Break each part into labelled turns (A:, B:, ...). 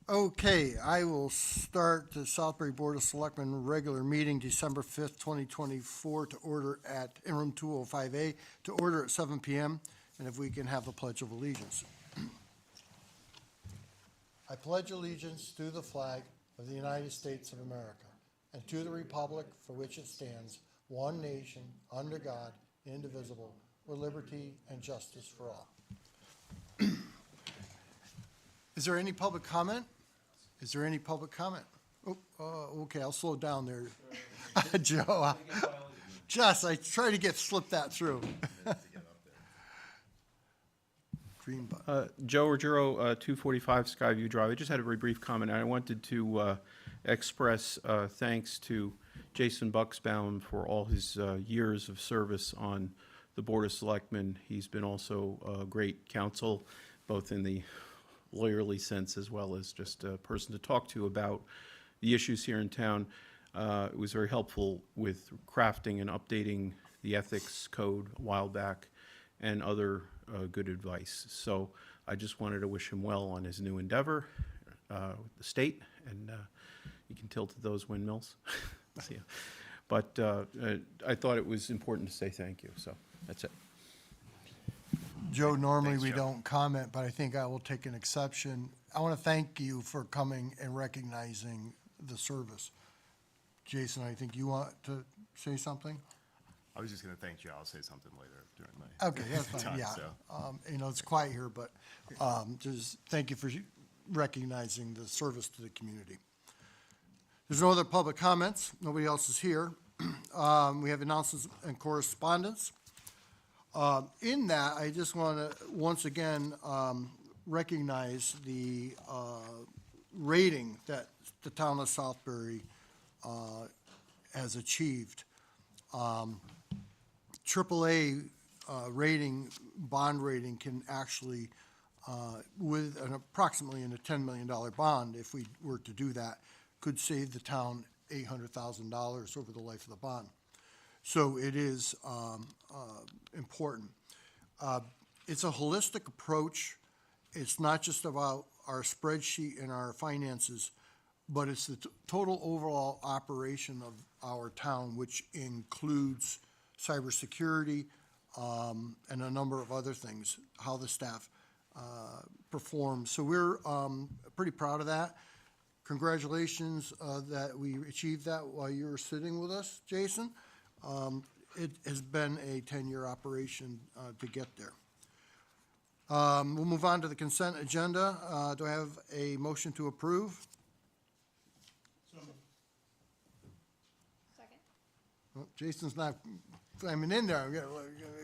A: Okay, I will start the Southbury Board of Selectmen regular meeting December 5th, 2024 to order at, in room 205A, to order at 7 PM, and if we can have the Pledge of Allegiance. I pledge allegiance to the flag of the United States of America and to the republic for which it stands, one nation, under God, indivisible, with liberty and justice for all. Is there any public comment? Is there any public comment? Oh, okay, I'll slow down there. Joe, Jess, I try to slip that through. Green button.
B: Joe Ruggiero, 245 Skyview Drive. I just had a very brief comment. I wanted to express thanks to Jason Bucksbaum for all his years of service on the Board of Selectmen. He's been also a great counsel, both in the lawyerly sense as well as just a person to talk to about the issues here in town. It was very helpful with crafting and updating the ethics code a while back and other good advice. So I just wanted to wish him well on his new endeavor with the state, and you can tilt at those windmills. See ya. But I thought it was important to say thank you, so that's it.
A: Joe, normally
C: Thanks,
A: we
C: Joe.
A: don't comment, but I think I will take an exception. I want to thank you for coming and recognizing the service. Jason, I think you want to say something?
C: I was just going to thank you. I'll say something later during my
A: Okay, that's fine,
C: time,
A: yeah.
C: so.
A: It's quiet here, but just thank you for recognizing the service to the community. There's no other public comments. Nobody else is here. We have announcements and correspondence. In that, I just want to once again recognize the rating that the town of Southbury has achieved. AAA rating, bond rating can actually, with an approximately in a $10 million bond, if we were to do that, could save the town $800,000 over the life of the bond. So it is important. It's a holistic approach. It's not just about our spreadsheet and our finances, but it's the total overall operation of our town, which includes cybersecurity and a number of other things, how the staff performs. So we're pretty proud of that. Congratulations that we achieved that while you were sitting with us, Jason. It has been a 10-year operation to get there. We'll move on to the consent agenda. Do I have a motion to approve?
D: Second.
A: Well, Jason's not climbing in there.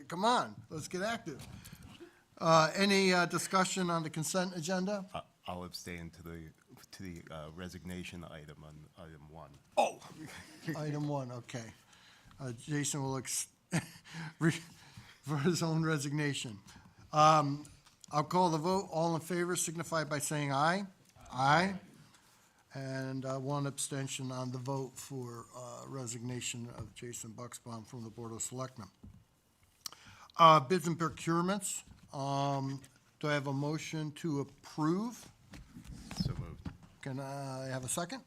A: Come on, let's get active. Any discussion on the consent agenda?
C: I'll abstain to the resignation item on item 1.
A: Oh, item 1, okay. Jason will for his own resignation. I'll call the vote. All in favor signify by saying aye. Aye. And one abstention on the vote for resignation of Jason Bucksbaum from the Board of Selectmen. Bids and procurements. Do I have a motion to approve?
C: So moved.
A: Can I have a second?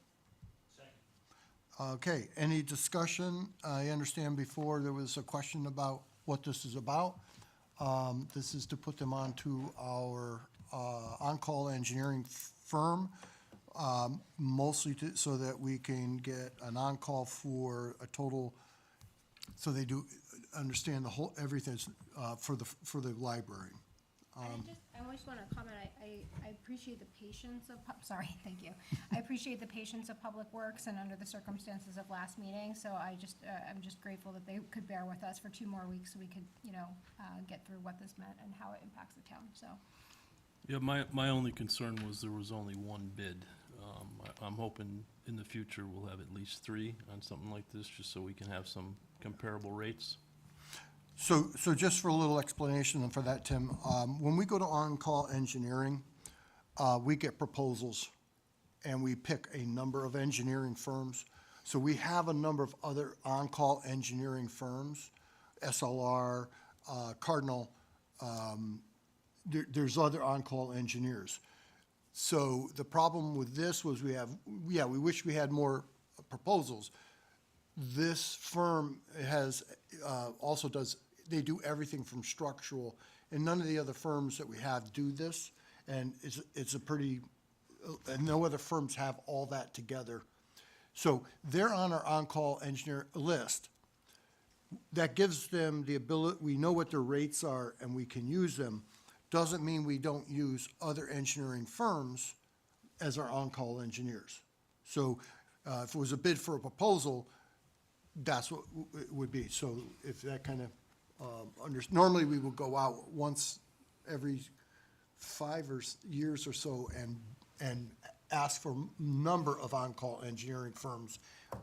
A: Okay, any discussion? I understand before there was a question about what this is about. This is to put them onto our on-call engineering firm, mostly so that we can get an on-call for a total, so they do understand the whole, everything for the library.
D: I just want to comment, I appreciate the patience of, thank you. I appreciate the patience of Public Works and under the circumstances of last meeting, so I'm just grateful that they could bear with us for 2 more weeks so we could, get through what this meant and how it impacts the town, so.
E: Yeah, my only concern was there was only one bid. I'm hoping in the future we'll have at least 3 on something like this, just so we can have some comparable rates.
A: So just for a little explanation for that, Tim, when we go to on-call engineering, we get proposals and we pick a number of engineering firms. So we have a number of other on-call engineering firms, SLR, Cardinal, there's other on-call engineers. So the problem with this was we wish we had more proposals. This firm has, also does, they do everything from structural, and none of the other firms that we have do this. And it's a pretty, and no other firms have all that together. So they're on our on-call engineer list. That gives them the ability, we know what their rates are and we can use them. Doesn't mean we don't use other engineering firms as our on-call engineers. So if it was a bid for a proposal, that's what it would be. So if that kind of, normally we would go out once every 5 years or so and ask for number of on-call engineering firms.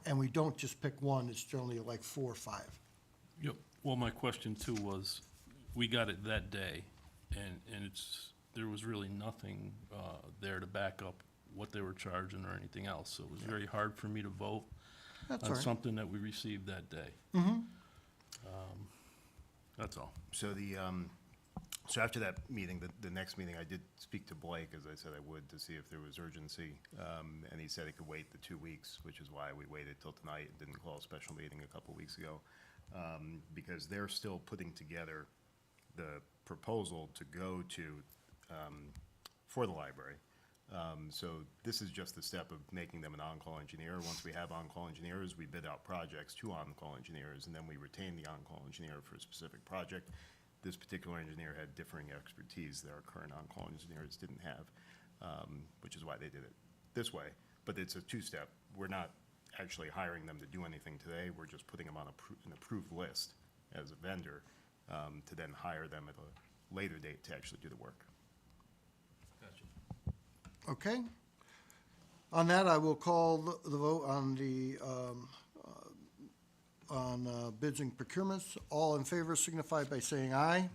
A: And we don't just pick one, it's generally like 4 or 5.
E: Yep. Well, my question too was, we got it that day, and there was really nothing there to back up what they were charging or anything else. So it was very hard for me to vote
A: That's
E: on
A: all right.
E: something that we received that day. That's all.
C: So so after that meeting, the next meeting, I did speak to Blake, as I said I would, to see if there was urgency. And he said he could wait the 2 weeks, which is why we waited till tonight and didn't call a special meeting a couple weeks ago. Because they're still putting together the proposal to go to, for the library. So this is just the step of making them an on-call engineer. Once we have on-call engineers, we bid out projects to on-call engineers, and then we retain the on-call engineer for a specific project. This particular engineer had differing expertise that our current on-call engineers didn't have, which is why they did it this way. But it's a two-step. We're not actually hiring them to do anything today. We're just putting them on an approved list as a vendor, to then hire them at a later date to actually do the work.
A: Okay. On that, I will call the vote on bids and procurements. All in favor signify by saying aye.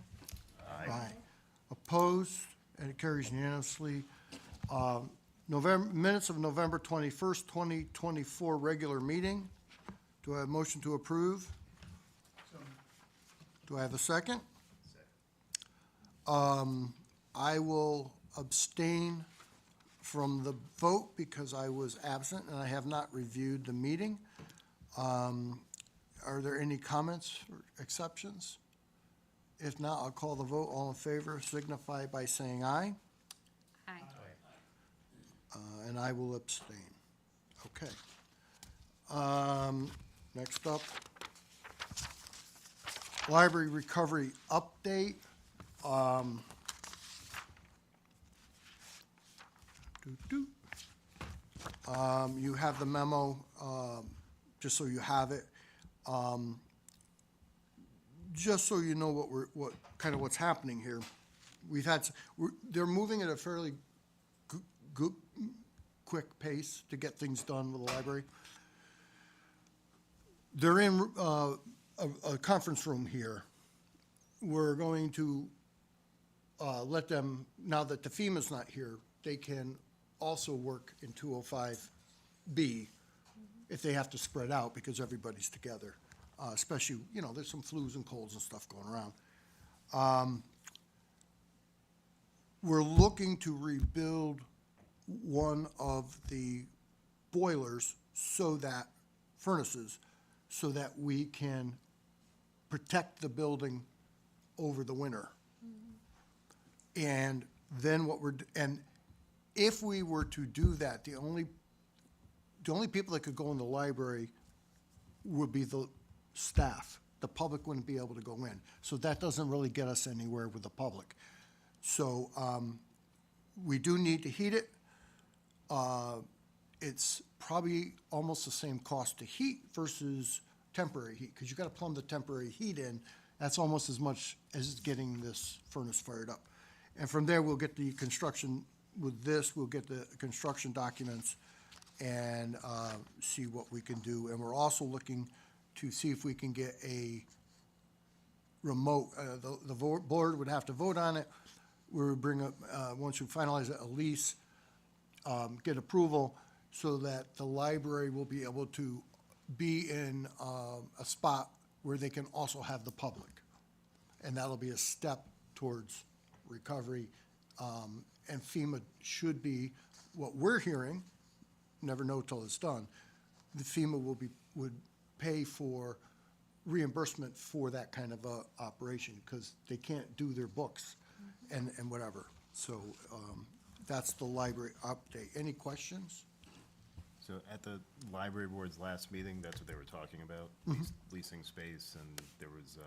A: Aye. Opposed, and it carries unanimously. Minutes of November 21st, 2024 regular meeting. Do I have a motion to approve? Do I have a second? I will abstain from the vote because I was absent and I have not reviewed the meeting. Are there any comments or exceptions? If not, I'll call the vote. All in favor signify by saying aye.
D: Aye.
A: And I will abstain. Okay. Next up, library recovery update. You have the memo, just so you have it. Just so you know what's happening here. They're moving at a fairly good, quick pace to get things done with the library. They're in a conference room here. We're going to let them, now that the FEMA's not here, they can also work in 205B if they have to spread out because everybody's together, especially, there's some flus and colds and stuff going around. We're looking to rebuild one of the boilers furnaces, so that we can protect the building over the winter. And then and if we were to do that, the only people that could go in the library would be the staff. The public wouldn't be able to go in. So that doesn't really get us anywhere with the public. So we do need to heat it. It's probably almost the same cost to heat versus temporary heat, because you gotta plumb the temporary heat in. That's almost as much as getting this furnace fired up. And from there, we'll get the construction, with this, we'll get the construction documents and see what we can do. And we're also looking to see if we can get a remote, the board would have to vote on it. We would bring up, once we finalize it, a lease, get approval, so that the library will be able to be in a spot where they can also have the public. And that'll be a step towards recovery and FEMA should be, what we're hearing, never know till it's done, the FEMA would pay for reimbursement for that kind of a operation, because they can't do their books and whatever. So, that's the library update. Any questions?
C: So at the library board's last meeting, that's what they were talking about, leasing space, and there was,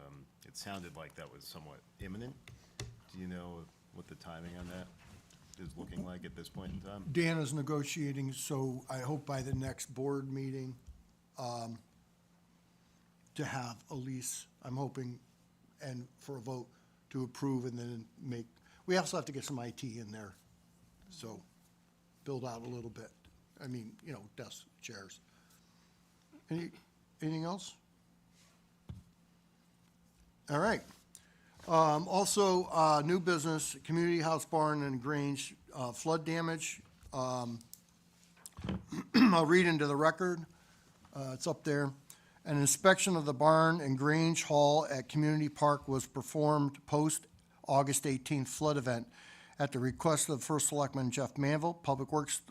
C: it sounded like that was somewhat imminent. Do you know what the timing on that is looking like at this point in time?
A: Dan is negotiating, so I hope by the next board meeting, to have a lease, I'm hoping, and for a vote to approve and then make, we also have to get some IT in there, so build out a little bit. I mean, you know, desks, chairs. Anything else? All right. Also, new business, community house barn and Grange, flood damage. I'll read into the record. It's up there. An inspection of the barn and Grange Hall at Community Park was performed post-August 18th flood event at the request of First Selectman Jeff Manville. Public Works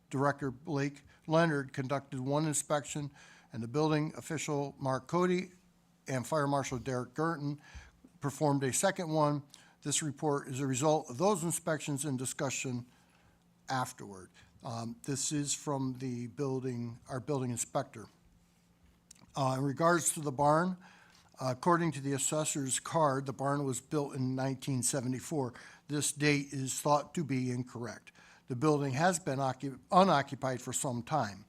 A: Director Blake Leonard conducted one inspection, and the building official Mark Cody and Fire Marshal Derek Gerton performed a second one. This report is a result of those inspections and discussion afterward. This is from the building, our building inspector. In regards to the barn, according to the assessor's card, the barn was built in 1974. This date is thought to be incorrect. The building has been unoccupied for some time.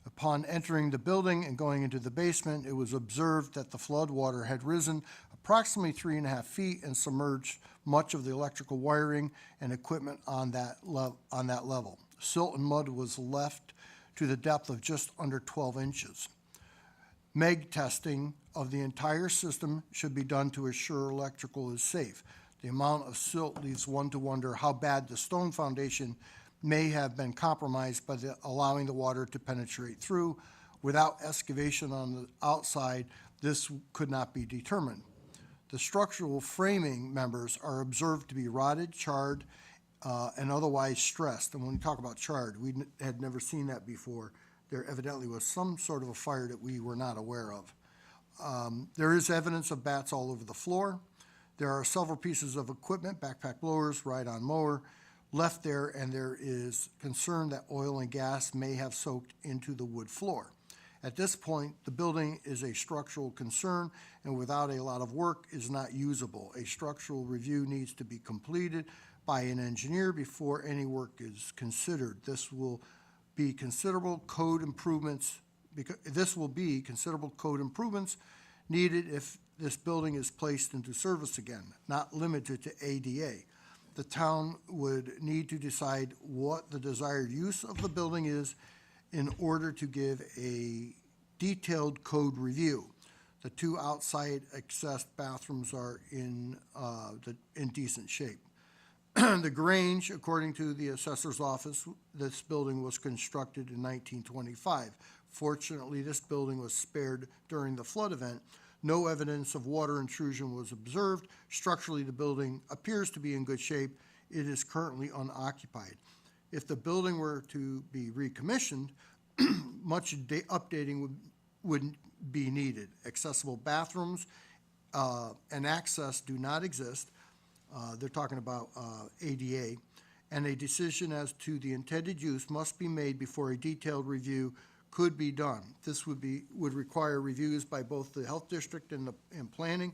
A: Upon entering the building and going into the basement, it was observed that the flood water had risen approximately 3.5 feet and submerged much of the electrical wiring and equipment on that level. Silt and mud was left to the depth of just under 12 inches. MEG testing of the entire system should be done to assure electrical is safe. The amount of silt leaves one to wonder how bad the stone foundation may have been compromised by allowing the water to penetrate through. Without excavation on the outside, this could not be determined. The structural framing members are observed to be rotted, charred, and otherwise stressed. And when we talk about charred, we had never seen that before. There evidently was some sort of a fire that we were not aware of. There is evidence of bats all over the floor. There are several pieces of equipment, backpack blowers, ride-on mower, left there, and there is concern that oil and gas may have soaked into the wood floor. At this point, the building is a structural concern, and without a lot of work is not usable. A structural review needs to be completed by an engineer before any work is considered. This will be considerable code improvements, because this will be considerable code improvements needed if this building is placed into service again, not limited to ADA. The town would need to decide what the desired use of the building is in order to give a detailed code review. The two outside accessed bathrooms are in decent shape. The Grange, according to the assessor's office, this building was constructed in 1925. Fortunately, this building was spared during the flood event. No evidence of water intrusion was observed. Structurally, the building appears to be in good shape. It is currently unoccupied. If the building were to be recommissioned, much updating would be needed. Accessible bathrooms and access do not exist. They're talking about ADA, and a decision as to the intended use must be made before a detailed review could be done. This would require reviews by both the health district and planning,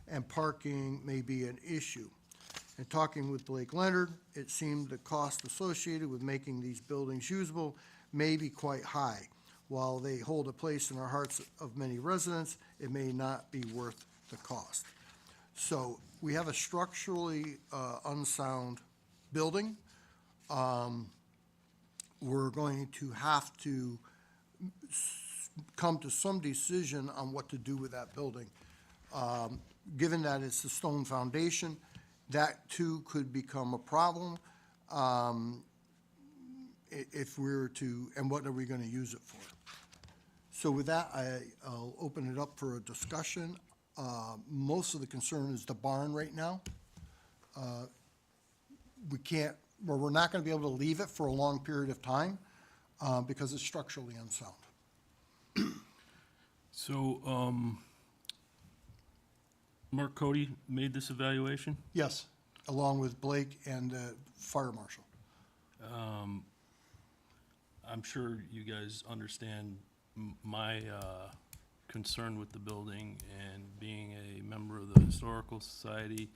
A: and parking may be an issue. In talking with Blake Leonard, it seemed the cost associated with making these buildings usable may be quite high. While they hold a place in our hearts of many residents, it may not be worth the cost. So we have a structurally unsound building. We're going to have to come to some decision on what to do with that building. Given that it's a stone foundation, that too could become a problem if we were to, and what are we going to use it for? So with that, I'll open it up for a discussion. Most of the concern is the barn right now. We can't where we're not gonna be able to leave it for a long period of time, because it's structurally unsound.
E: So, Mark Cody made this evaluation?
A: Yes, along with Blake and the fire marshal.
E: I'm sure you guys understand my concern with the building, and being a member of the Historical Society,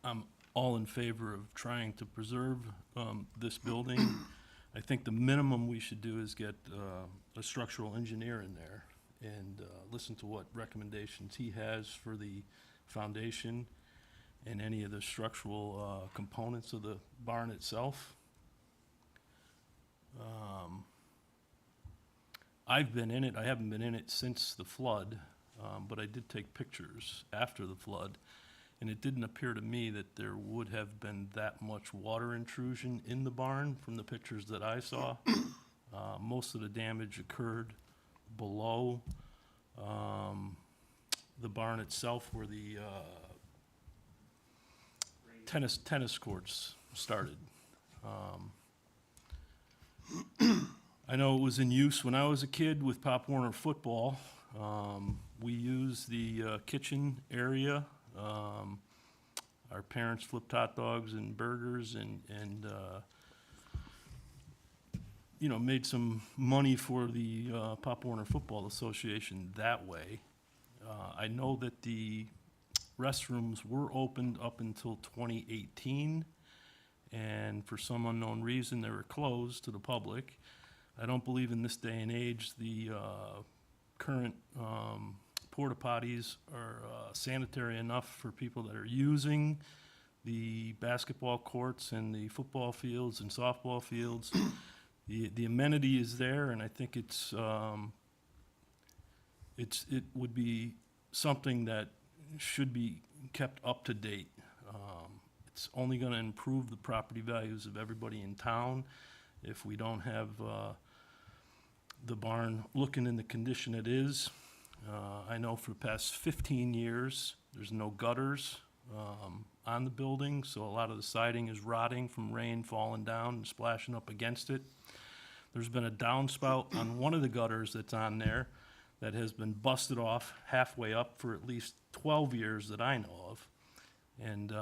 E: I'm all in favor of trying to preserve this building. I think the minimum we should do is get a structural engineer in there and listen to what recommendations he has for the foundation and any of the structural components of the barn itself. I've been in it. I haven't been in it since the flood, but I did take pictures after the flood, and it didn't appear to me that there would have been that much water intrusion in the barn from the pictures that I saw. Most of the damage occurred below the barn itself, where the tennis courts started. I know it was in use when I was a kid with Pop Warner football. We used the kitchen area. Our parents flipped hot dogs and burgers and you know, made some money for the Pop Warner Football Association that way. I know that the restrooms were opened up until 2018, and for some unknown reason, they were closed to the public. I don't believe in this day and age the current porta potties are sanitary enough for people that are using the basketball courts and the football fields and softball fields. The amenity is there, and I think it would be something that should be kept up to date. It's only going to improve the property values of everybody in town if we don't have the barn looking in the condition it is. I know for the past 15 years, there's no gutters on the building, so a lot of the siding is rotting from rain falling down and splashing up against it. There's been a downspout on one of the gutters that's on there that has been busted off halfway up for at least 12 years that I know of. And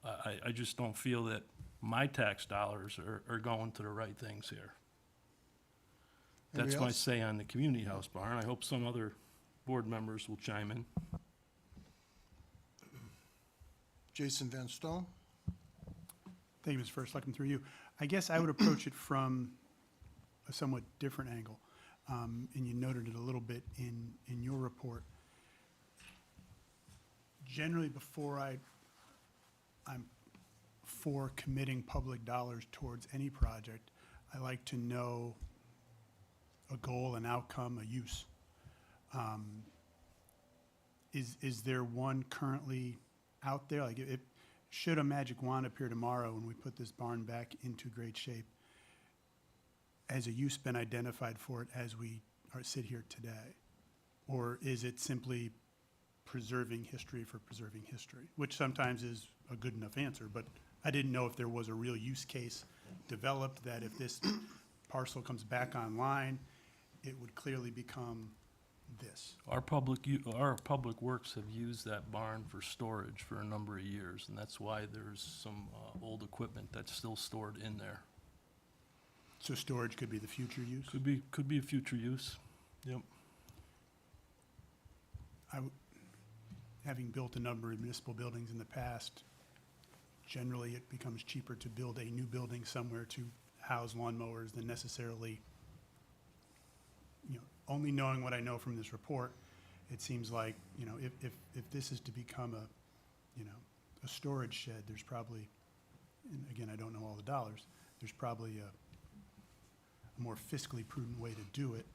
E: I just don't feel that my tax dollars are going to the right things here. That's
A: Anybody
E: my
A: else?
E: say on the community house barn. I hope some other board members will chime in.
A: Jason Van Stone?
F: Thank you, Mr. First, Selectman, through you. I guess I would approach it from a somewhat different angle, and you noted it a little bit in your report. Generally, before I'm for committing public dollars towards any project, I like to know a goal, an outcome, a use. Is there one currently out there? Like, should a magic wand appear tomorrow when we put this barn back into great shape, has a use been identified for it as we sit here today? Or is it simply preserving history for preserving history, which sometimes is a good enough answer, but I didn't know if there was a real use case developed that if this parcel comes back online, it would clearly become this.
E: Our public works have used that barn for storage for a number of years, and that's why there's some old equipment that's still stored in there.
F: So storage could be the future use?
E: Could be a future use. Yep.
F: Having built a number of municipal buildings in the past, generally it becomes cheaper to build a new building somewhere to house lawnmowers than necessarily, only knowing what I know from this report, it seems like, if this is to become a storage shed, there's probably, and again, I don't know all the dollars, there's probably a more fiscally prudent way to do it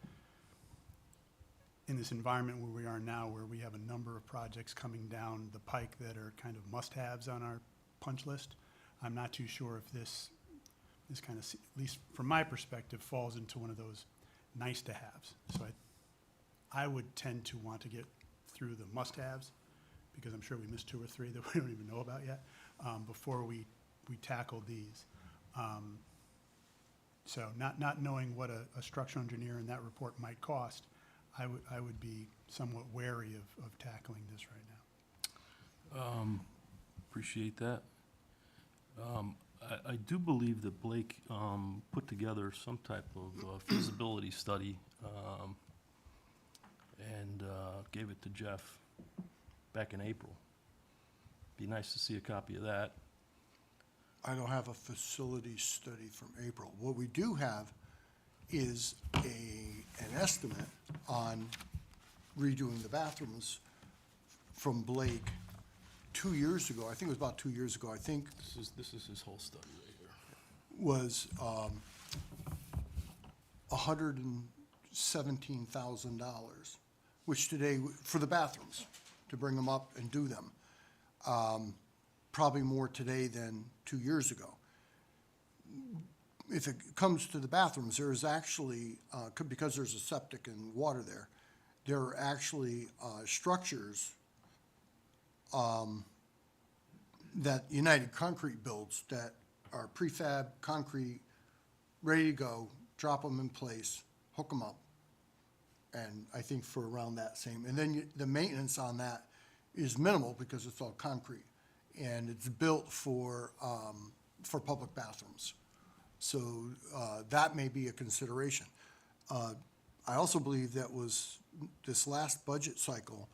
F: in this environment where we are now, where we have a number of projects coming down the pike that are kind of must-haves on our punch list. I'm not too sure if this kind of, at least from my perspective, falls into one of those nice-to-haves. So I would tend to want to get through the must-haves, because I'm sure we missed 2 or 3 that we don't even know about yet, before we we tackled these. So not knowing what a structural engineer in that report might cost, I would be somewhat wary of tackling this right now.
E: Appreciate that. I do believe that Blake put together some type of feasibility study and gave it to Jeff back in April. Be nice to see a copy of that.
A: I don't have a facility study from April. What we do have is an estimate on redoing the bathrooms from Blake 2 years ago. I think it was about 2 years ago. I think
E: This is his whole study right here.
A: was $117,000, which today, for the bathrooms, to bring them up and do them, probably more today than 2 years ago. If it comes to the bathrooms, there is actually, because there's a septic and water there, there are actually structures that United Concrete builds that are prefab concrete, ready to go, drop them in place, hook them up. And I think for around that same, and then the maintenance on that is minimal because it's all concrete. And it's built for public bathrooms. So that may be a consideration. I also believe that was this last budget cycle,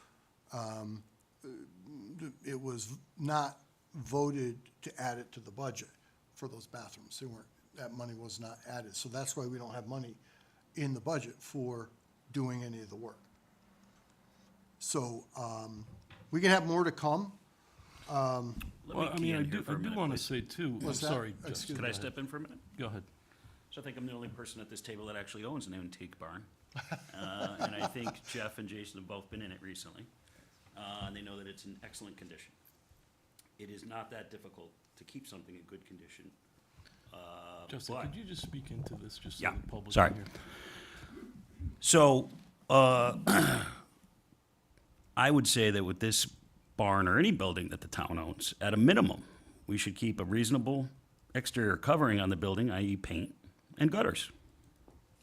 A: it was not voted to add it to the budget for those bathrooms. That money was not added. So that's why we don't have money in the budget for doing any of the work. So we can have more to come.
E: Well, I mean, I do want to
G: please.
E: say too, I'm
A: What's that?
E: sorry,
A: Excuse
E: Jeff,
A: me.
G: Could
E: go
G: I
E: ahead.
G: step in for a minute?
E: Go ahead.
G: So I think I'm the only person at this table that actually owns an antique barn. And I think Jeff and Jason have both been in it recently, and they know that it's in excellent condition. It is not that difficult to keep something in good condition.
E: Justin,
G: but-
E: could you just speak into this, just so
G: Yeah,
E: the public
G: sorry.
E: can hear?
G: So, I would say that with this barn or any building that the town owns, at a minimum, we should keep a reasonable exterior covering on the building, i.e. paint, and gutters.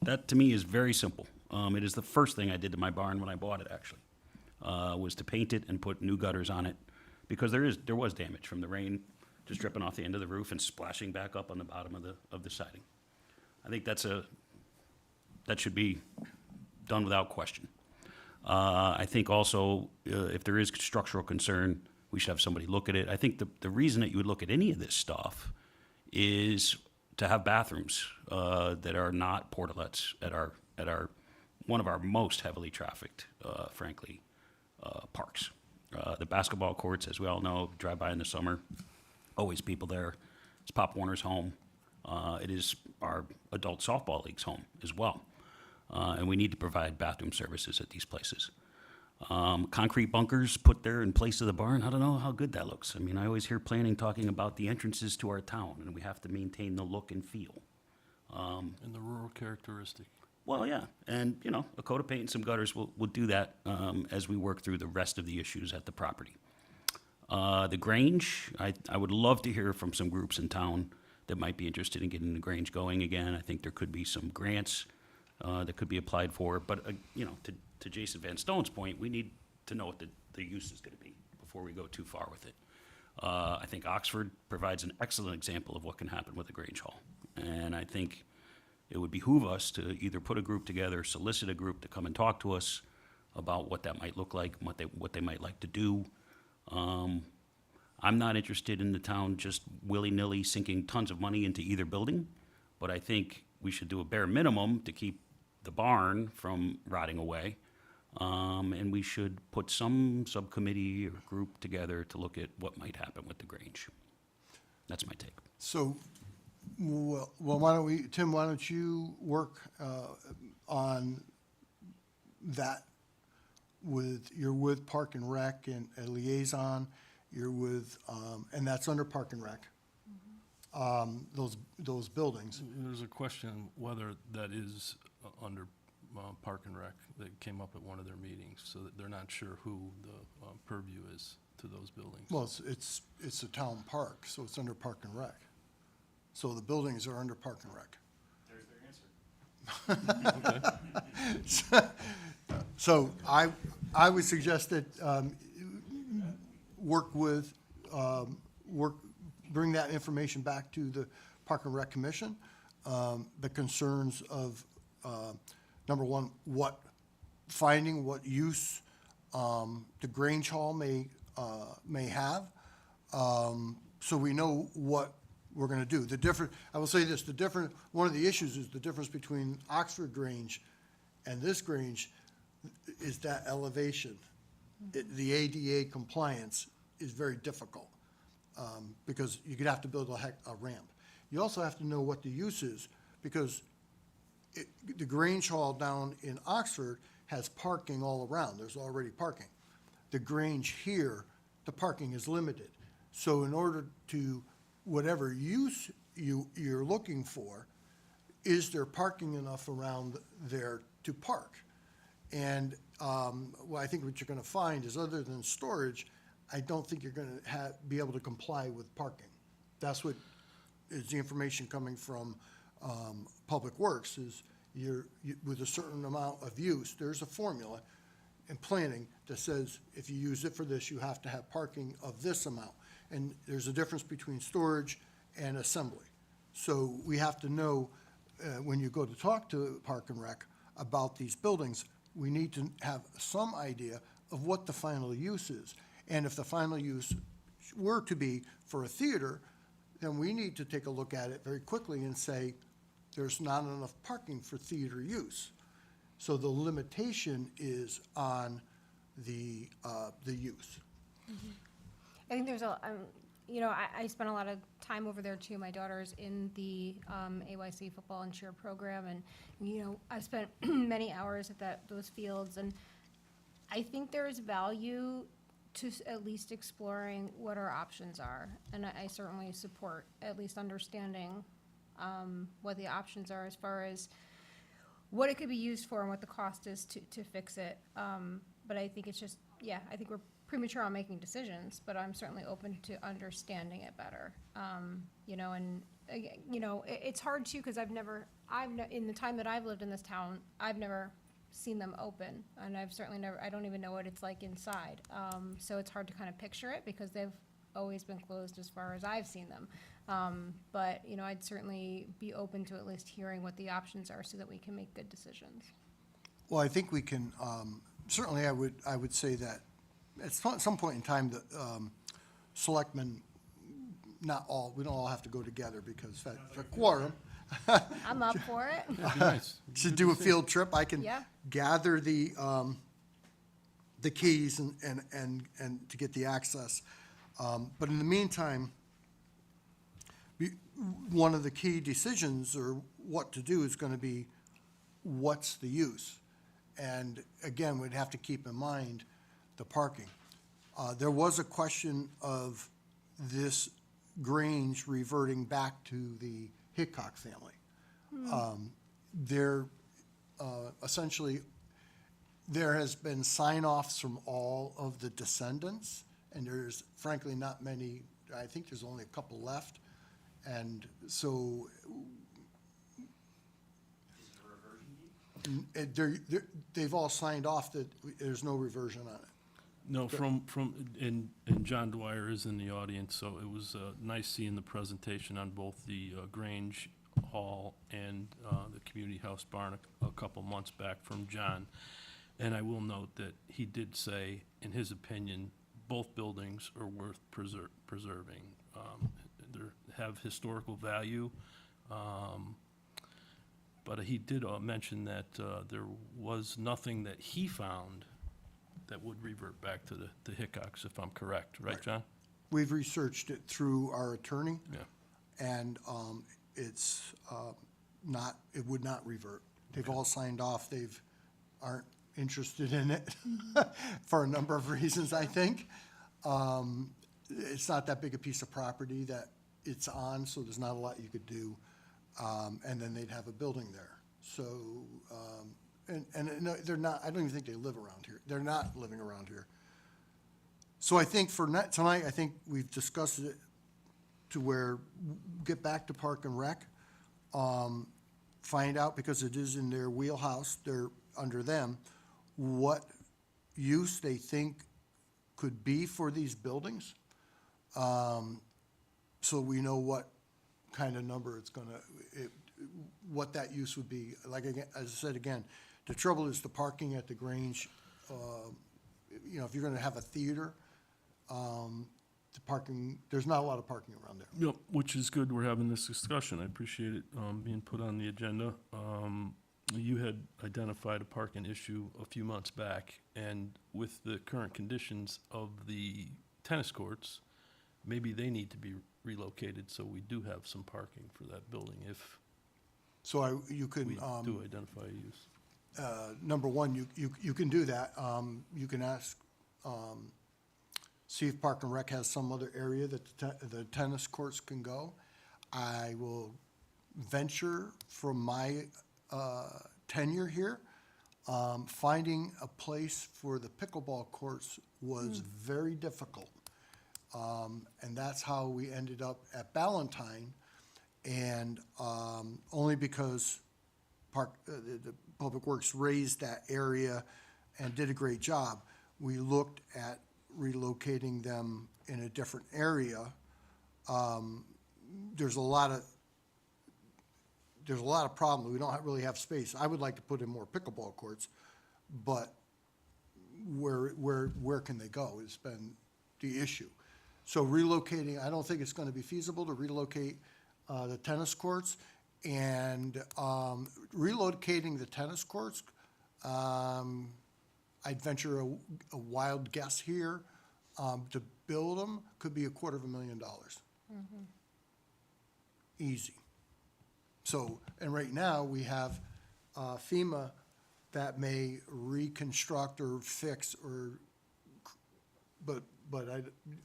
G: That, to me, is very simple. It is the first thing I did to my barn when I bought it, actually, was to paint it and put new gutters on it, because there was damage from the rain just dripping off the end of the roof and splashing back up on the bottom of the siding. I think that should be done without question. I think also, if there is structural concern, we should have somebody look at it. I think the reason that you would look at any of this stuff is to have bathrooms that are not portalets at our one of our most heavily trafficked, frankly, parks. The basketball courts, as we all know, drive by in the summer, always people there. It's Pop Warner's home. It is our adult softball league's home as well. And we need to provide bathroom services at these places. Concrete bunkers put there in place of the barn, I don't know how good that looks. I mean, I always hear planning talking about the entrances to our town, and we have to maintain the look and feel.
E: And the rural characteristic.
G: Well, yeah, and, a coat of paint and some gutters will do that as we work through the rest of the issues at the property. The Grange, I would love to hear from some groups in town that might be interested in getting the Grange going again. I think there could be some grants that could be applied for, but, to Jason Van Stone's point, we need to know what the use is gonna be before we go too far with it. I think Oxford provides an excellent example of what can happen with the Grange Hall. And I think it would behoove us to either put a group together, solicit a group to come and talk to us about what that might look like, what they might like to do. I'm not interested in the town just willy-nilly sinking tons of money into either building, but I think we should do a bare minimum to keep the barn from rotting away. And we should put some subcommittee or group together to look at what might happen with the Grange. That's my take.
A: So, well, Tim, why don't you work on that you're with Park and Rec and a liaison, you're with, and that's under Park and Rec, those buildings.
E: There's a question whether that is under Park and Rec that came up at one of their meetings, so that they're not sure who the purview is to those buildings.
A: Well, it's a town park, so it's under Park and Rec. So the buildings are under Park and Rec.
E: Okay.
A: So I would suggest that bring that information back to the Park and Rec Commission. The concerns of, number one, what use the Grange Hall may have, so we know what we're gonna do. I will say this, one of the issues is the difference between Oxford Grange and this Grange is that elevation. The ADA compliance is very difficult, because you're gonna have to build a ramp. You also have to know what the use is, because the Grange Hall down in Oxford has parking all around. There's already parking. The Grange here, the parking is limited. So in order to, whatever use you're looking for, is there parking enough around there to park? And well, I think what you're gonna find is, other than storage, I don't think you're gonna be able to comply with parking. That's what is the information coming from Public Works, is with a certain amount of use, there's a formula in planning that says if you use it for this, you have to have parking of this amount. And there's a difference between storage and assembly. So we have to know, when you go to talk to Park and Rec about these buildings, we need to have some idea of what the final use is. And if the final use were to be for a theater, then we need to take a look at it very quickly and say, there's not enough parking for theater use. So the limitation is on the use.
D: I think there's I spent a lot of time over there too. My daughter's in the AYC football and cheer program, and, I spent many hours at those fields, and I think there's value to at least exploring what our options are. And I certainly support at least understanding what the options are as far as what it could be used for and what the cost is to fix it. But I think it's just, I think we're premature on making decisions, but I'm certainly open to understanding it better. It's hard too, because in the time that I've lived in this town, I've never seen them open, and I've certainly I don't even know what it's like inside. So it's hard to kind of picture it, because they've always been closed as far as I've seen them. But I'd certainly be open to at least hearing what the options are so that we can make good decisions.
A: Well, I think we can, certainly I would say that at some point in time, the selectmen, we don't all have to go together, because that's a quorum.
D: I'm up for it.
E: It'd be nice.
A: To do a field trip, I can
D: Yeah.
A: gather the keys and to get the access. But in the meantime, one of the key decisions, or what to do, is gonna be, what's the use? And again, we'd have to keep in mind the parking. There was a question of this Grange reverting back to the Hickok family. Essentially, there has been sign-offs from all of the descendants, and there's frankly not many. I think there's only a couple left, and so they've all signed off that there's no reversion on it.
E: No, and John Dwyer is in the audience, so it was nice seeing the presentation on both the Grange Hall and the Community House barn a couple months back from John. And I will note that he did say, in his opinion, both buildings are worth preserving. They have historical value, but he did mention that there was nothing that he found that would revert back to the Hickoks, if I'm correct, right, John?
A: We've researched it through our attorney,
E: Yeah.
A: and it's not, it would not revert. They've all signed off, aren't interested in it for a number of reasons, I think. It's not that big a piece of property that it's on, so there's not a lot you could do. And then they'd have a building there. So and no, they're not, I don't even think they live around here. They're not living around here. So I think for tonight, I think we've discussed it to where, get back to Park and Rec. Find out, because it is in their wheelhouse, they're under them, what use they think could be for these buildings. So we know what kind of number it's gonna, what that use would be. Like, again, as I said again, the trouble is the parking at the Grange. You know, if you're gonna have a theater, the parking, there's not a lot of parking around there.
E: Yep, which is good, we're having this discussion, I appreciate it, being put on the agenda. You had identified a parking issue a few months back, and with the current conditions of the tennis courts, maybe they need to be relocated, so we do have some parking for that building if
A: So you could,
E: we do identify a use.
A: number one, you can do that. You can ask, see if Park and Rec has some other area that the tennis courts can go. I will venture from my tenure here, finding a place for the pickleball courts was very difficult. And that's how we ended up at Ballantine, and only because the Public Works raised that area and did a great job. We looked at relocating them in a different area. There's a lot of problems. We don't really have space. I would like to put in more pickleball courts, but where can they go has been the issue. So relocating, I don't think it's going to be feasible to relocate the tennis courts. And relocating the tennis courts, I'd venture a wild guess here, to build them could be $250,000. Easy. So, and right now, we have FEMA that may reconstruct or fix or, but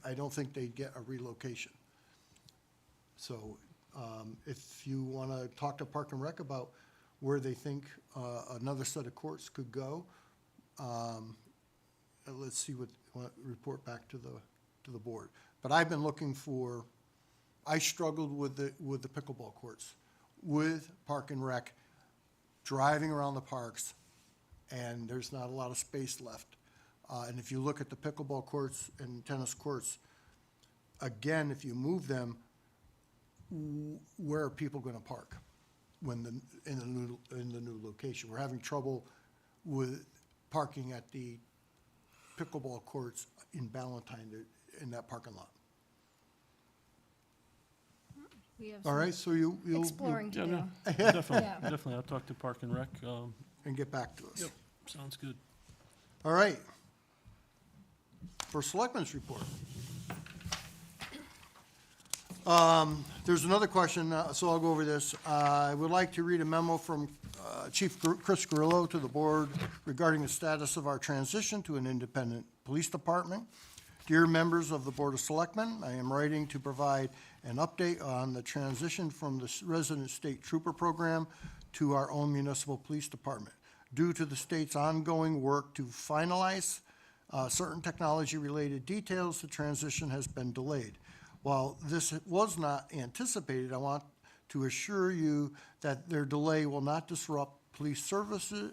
A: I don't think they'd get a relocation. So, if you want to talk to Park and Rec about where they think another set of courts could go, let's see what report back to the board. But I've been looking for, I struggled with the pickleball courts, with Park and Rec, driving around the parks, and there's not a lot of space left. And if you look at the pickleball courts and tennis courts, again, if you move them, where are people going to park when in the new location? We're having trouble with parking at the pickleball courts in Ballantine, in that parking lot.
D: We have
A: All
D: some
A: right, so you'll
D: exploring to
E: Yeah,
D: do.
E: no, definitely,
D: Yeah.
E: definitely, I'll talk to Park and Rec,
A: and get back to us.
E: yep, sounds good.
A: All right. For Selectmen's report. There's another question, so I'll go over this. I would like to read a memo from Chief Chris Grillo to the board regarding the status of our transition to an independent police department. Dear members of the Board of Selectmen, I am writing to provide an update on the transition from the resident state trooper program to our own municipal police department. Due to the state's ongoing work to finalize certain technology-related details, the transition has been delayed. While this was not anticipated, I want to assure you that their delay will not disrupt police services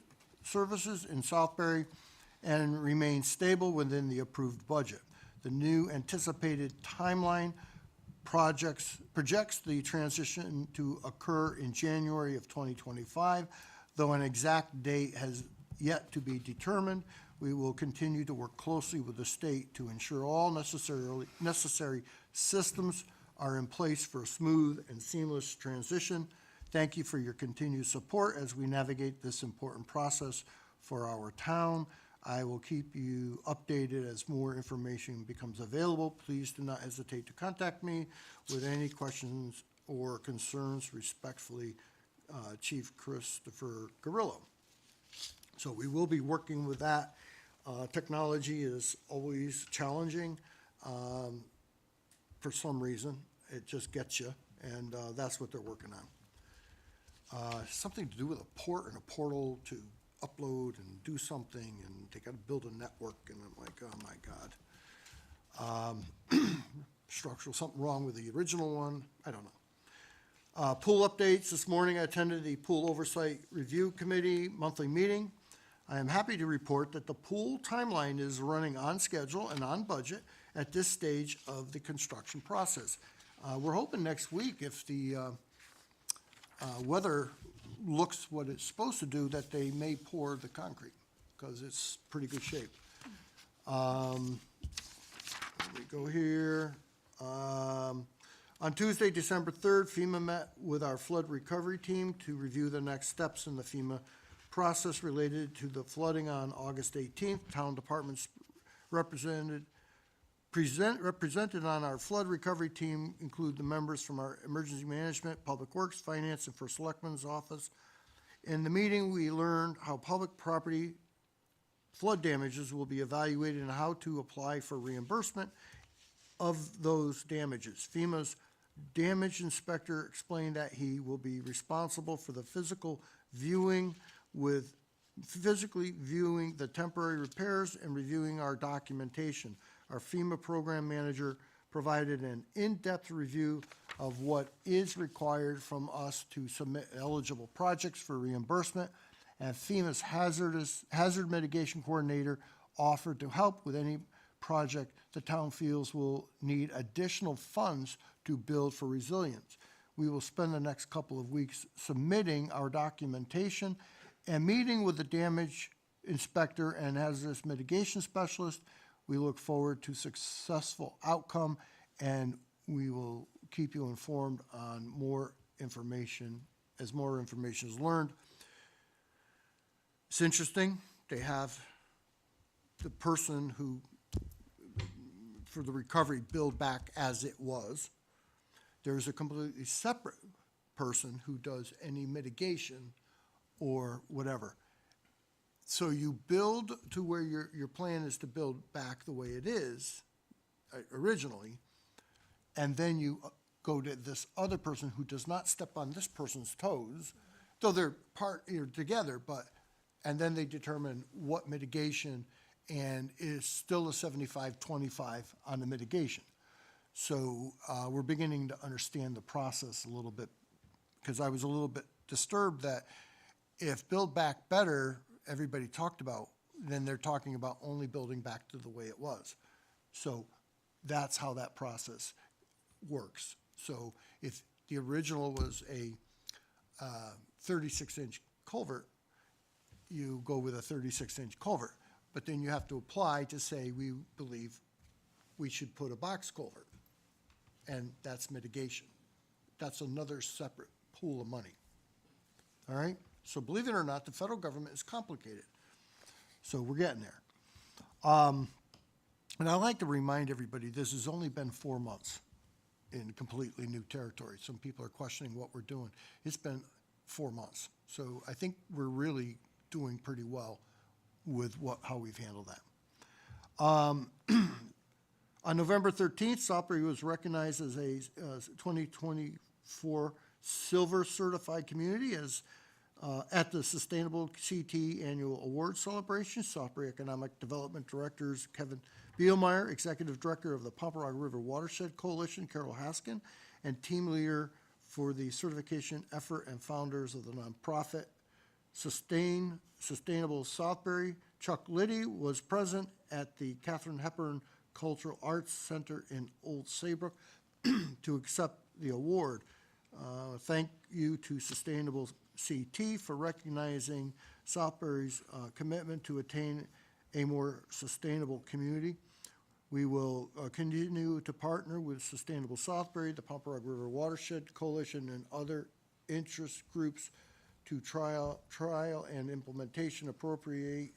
A: in Southbury and remain stable within the approved budget. The new anticipated timeline projects the transition to occur in January of 2025, though an exact date has yet to be determined. We will continue to work closely with the state to ensure all necessary systems are in place for a smooth and seamless transition. Thank you for your continued support as we navigate this important process for our town. I will keep you updated as more information becomes available. Please do not hesitate to contact me with any questions or concerns. Respectfully, Chief Christopher Garillo. So we will be working with that. Technology is always challenging. For some reason, it just gets you, and that's what they're working on. Something to do with a port and a portal to upload and do something, and they gotta build a network, and I'm like, oh my God. Structural, something wrong with the original one, I don't know. Pool updates, this morning I attended the Pool Oversight Review Committee monthly meeting. I am happy to report that the pool timeline is running on schedule and on budget at this stage of the construction process. We're hoping next week, if the weather looks what it's supposed to do, that they may pour the concrete, because it's pretty good shape. Let me go here. On Tuesday, December 3rd, FEMA met with our flood recovery team to review the next steps in the FEMA process related to the flooding on August 18th. Town departments represented on our flood recovery team include the members from our emergency management, public works, finance, and first selectman's office. In the meeting, we learned how public property flood damages will be evaluated and how to apply for reimbursement of those damages. FEMA's damage inspector explained that he will be responsible for the physically viewing the temporary repairs and reviewing our documentation. Our FEMA program manager provided an in-depth review of what is required from us to submit eligible projects for reimbursement, and FEMA's hazard mitigation coordinator offered to help with any project the town feels will need additional funds to build for resilience. We will spend the next couple of weeks submitting our documentation and meeting with the damage inspector and hazardous mitigation specialist. We look forward to successful outcome, and we will keep you informed on more information as more information is learned. It's interesting, they have the person who, for the recovery, billed back as it was. There's a completely separate person who does any mitigation or whatever. So you build to where your plan is to build back the way it is originally, and then you go to this other person who does not step on this person's toes, though they're together, and then they determine what mitigation, and is still a 75-25 on the mitigation. So we're beginning to understand the process a little bit, because I was a little bit disturbed that if Build Back Better, everybody talked about, then they're talking about only building back to the way it was. So that's how that process works. So if the original was a 36-inch culvert, you go with a 36-inch culvert. But then you have to apply to say, we believe we should put a box culvert. And that's mitigation. That's another separate pool of money. All right? So believe it or not, the federal government is complicated. So we're getting there. And I'd like to remind everybody, this has only been 4 months in completely new territory. Some people are questioning what we're doing. It's been 4 months. So I think we're really doing pretty well with how we've handled that. On November 13th, Salisbury was recognized as a 2024 Silver Certified Community at the Sustainable CT Annual Award Celebration. Salisbury Economic Development Directors Kevin Bielmeyer, Executive Director of the Pomperaug River Watershed Coalition, Carol Haskin, and team leader for the certification effort and founders of the nonprofit Sustainable Salisbury, Chuck Liddy, was present at the Katharine Hepburn Cultural Arts Center in Old Saybrook to accept the award. Thank you to Sustainable CT for recognizing Salisbury's commitment to attain a more sustainable community. We will continue to partner with Sustainable Salisbury, the Pomperaug River Watershed Coalition, and other interest groups to trial and implementation appropriate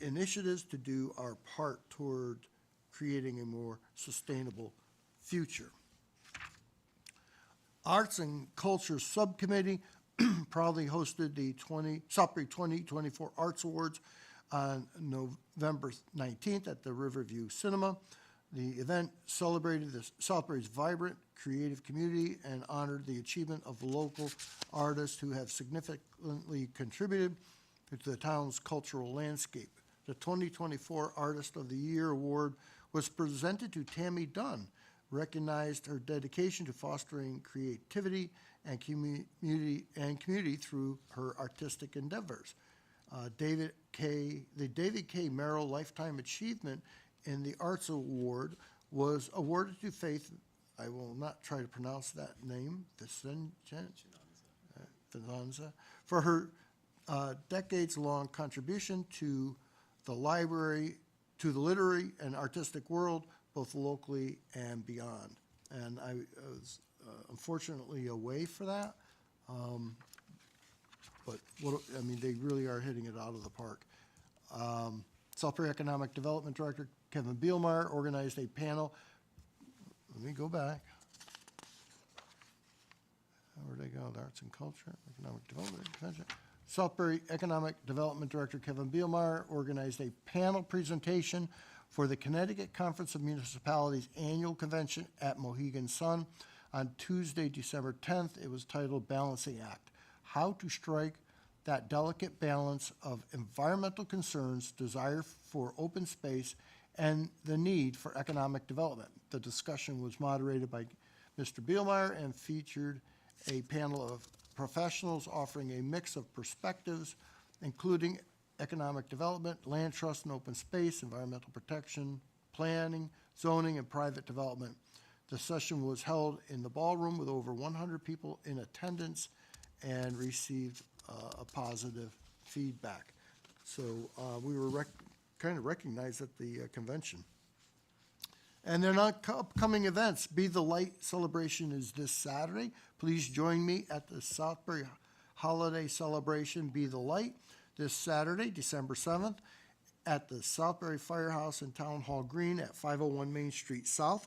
A: initiatives to do our part toward creating a more sustainable future. Arts and Culture Subcommittee proudly hosted the Salisbury 2024 Arts Awards on November 19th at the Riverview Cinema. The event celebrated Salisbury's vibrant creative community and honored the achievement of local artists who have significantly contributed to the town's cultural landscape. The 2024 Artist of the Year Award was presented to Tammy Dunn, recognized her dedication to fostering creativity and community through her artistic endeavors. The David K. Merrill Lifetime Achievement in the Arts Award was awarded to Faith, I will not try to pronounce that name, Finanza, for her decades-long contribution to the library, to the literary and artistic world, both locally and beyond. And I was unfortunately away for that. But I mean, they really are hitting it out of the park. Southbury Economic Development Director Kevin Bielmeyer organized a panel. Let me go back. Where'd they go? The Arts and Culture, Economic Development Convention. Southbury Economic Development Director Kevin Bielmeyer organized a panel presentation for the Connecticut Conference of Municipalities Annual Convention at Mohegan Sun on Tuesday, December 10th. It was titled Balancing Act: How to Strike that Delicate Balance of Environmental Concerns, Desire for Open Space, and the Need for Economic Development. The discussion was moderated by Mr. Bielmeyer and featured a panel of professionals offering a mix of perspectives, including economic development, land trust and open space, environmental protection, planning, zoning, and private development. The session was held in the ballroom with over 100 people in attendance and received a positive feedback. So we were kind of recognized at the convention. And they're not upcoming events. Be the Light celebration is this Saturday. Please join me at the Southbury Holiday Celebration, Be the Light, this Saturday, December 7th, at the Southbury Firehouse and Town Hall Green at 501 Main Street South.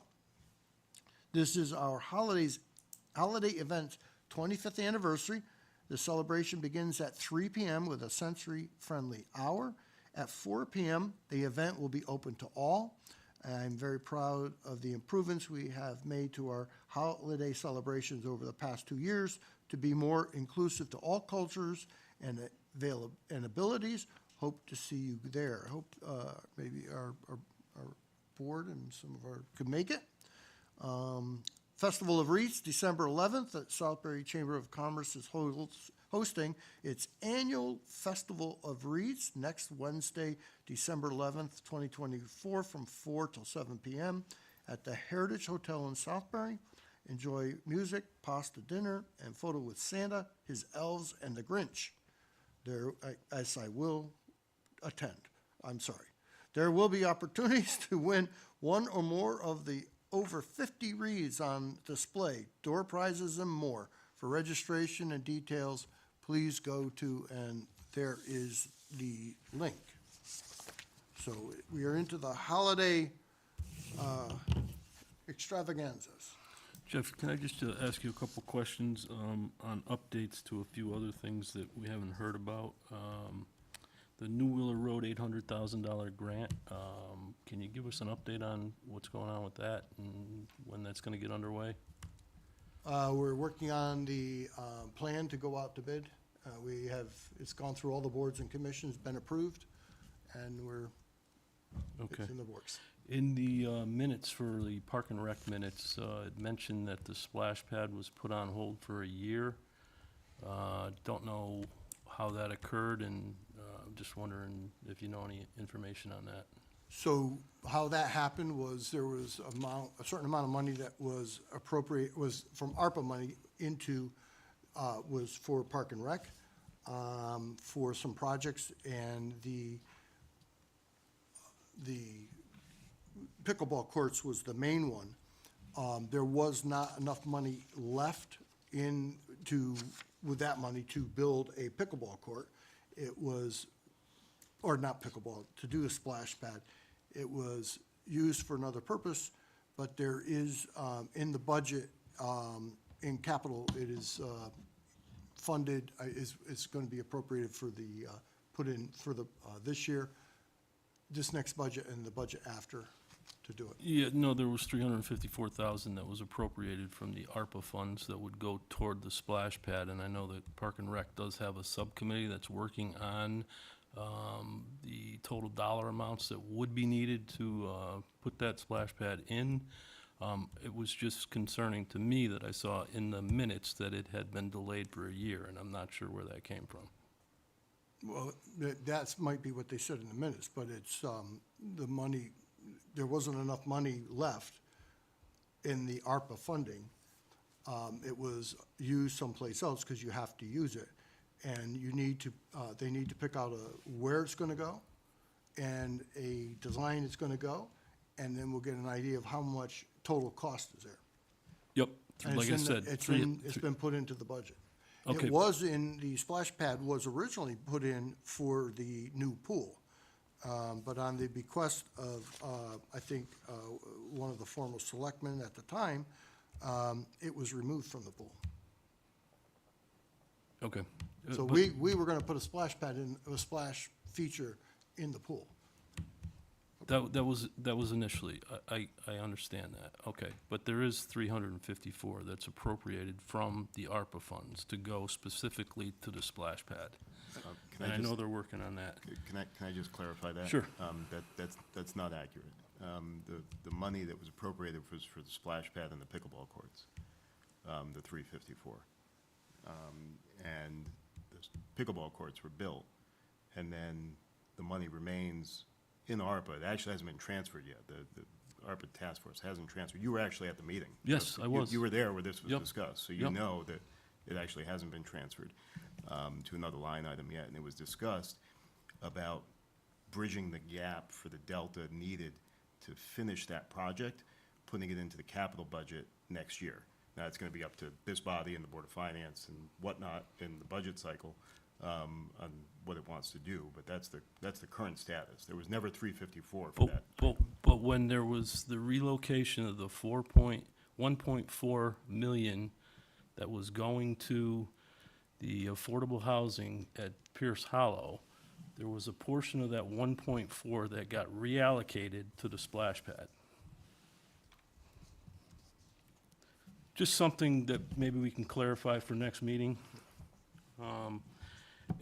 A: This is our holiday event's 25th anniversary. The celebration begins at 3 p.m. with a sensory-friendly hour. At 4 p.m., the event will be open to all. I'm very proud of the improvements we have made to our holiday celebrations over the past 2 years to be more inclusive to all cultures and abilities. Hope to see you there. Hope maybe our board and some of our could make it. Festival of Wreaths, December 11th at Southbury Chamber of Commerce is hosting its annual Festival of Wreaths next Wednesday, December 11th, 2024, from 4 till 7 p.m. at the Heritage Hotel in Southbury. Enjoy music, pasta dinner, and photo with Santa, his elves, and the Grinch. As I will attend. I'm sorry. There will be opportunities to win one or more of the over 50 wreaths on display, door prizes, and more. For registration and details, please go to, and there is the link. So we are into the holiday extravaganzas.
E: Jeff, can I just ask you a couple questions on updates to a few other things that we haven't heard about? The New Wheeler Road $800,000 grant, can you give us an update on what's going on with that and when that's going to get underway?
A: We're working on the plan to go out to bid. It's gone through all the boards and commissions, been approved, and
E: Okay.
A: it's in the works.
E: In the minutes for the Park and Rec minutes, it mentioned that the splash pad was put on hold for a year. Don't know how that occurred, and just wondering if you know any information on that.
A: So how that happened was there was a certain amount of money that was appropriate, was from ARPA money into, was for Park and Rec, for some projects, and the pickleball courts was the main one. There was not enough money left with that money to build a pickleball court. It was, or not pickleball, to do a splash pad. It was used for another purpose, but there is, in the budget, in capital, it is funded, it's going to be appropriated for the, put in for the, this year, this next budget and the budget after. to do it.
E: Yeah, no, there was 354,000 that was appropriated from the ARPA funds that would go toward the splash pad, and I know that Park and Rec does have a subcommittee that's working on the total dollar amounts that would be needed to put that splash pad in. It was just concerning to me that I saw in the minutes that it had been delayed for a year, and I'm not sure where that came from.
A: Well, that's might be what they said in the minutes, but it's, the money, there wasn't enough money left in the ARPA funding. It was used someplace else because you have to use it. And you need to, they need to pick out where it's gonna go and a design it's gonna go, and then we'll get an idea of how much total cost is there.
E: Yep,
A: And
E: like I
A: it's in the-
E: said.
A: It's been put into the budget.
E: Okay.
A: It was in, the splash pad was originally put in for the new pool. But on the bequest of, I think, one of the former selectmen at the time, it was removed from the pool.
E: Okay.
A: So
E: But-
A: we were gonna put a splash pad in, a splash feature in the pool.
E: That was initially, I understand that, okay. But there is 354 that's appropriated from the ARPA funds to go specifically to the splash pad.
C: Can
E: And I
C: just-
E: know they're working on that.
C: Can I just clarify that?
E: Sure.
C: That's not accurate. The money that was appropriated was for the splash pad and the pickleball courts, the 354. And the pickleball courts were built, and then the money remains in ARPA. It actually hasn't been transferred yet. The ARPA task force hasn't transferred. You were actually at the meeting.
E: Yes,
C: So
E: I was.
C: You were there where this was
E: Yep.
C: discussed, so you
E: Yep.
C: know that it actually hasn't been transferred to another line item yet. And it was discussed about bridging the gap for the delta needed to finish that project, putting it into the capital budget next year. Now, it's gonna be up to this body and the Board of Finance and whatnot in the budget cycle, on what it wants to do, but that's the current status. There was never 354 for that.
E: But when there was the relocation of the 1.4 million that was going to the affordable housing at Pierce Hollow, there was a portion of that 1.4 that got reallocated to the splash pad. Just something that maybe we can clarify for next meeting.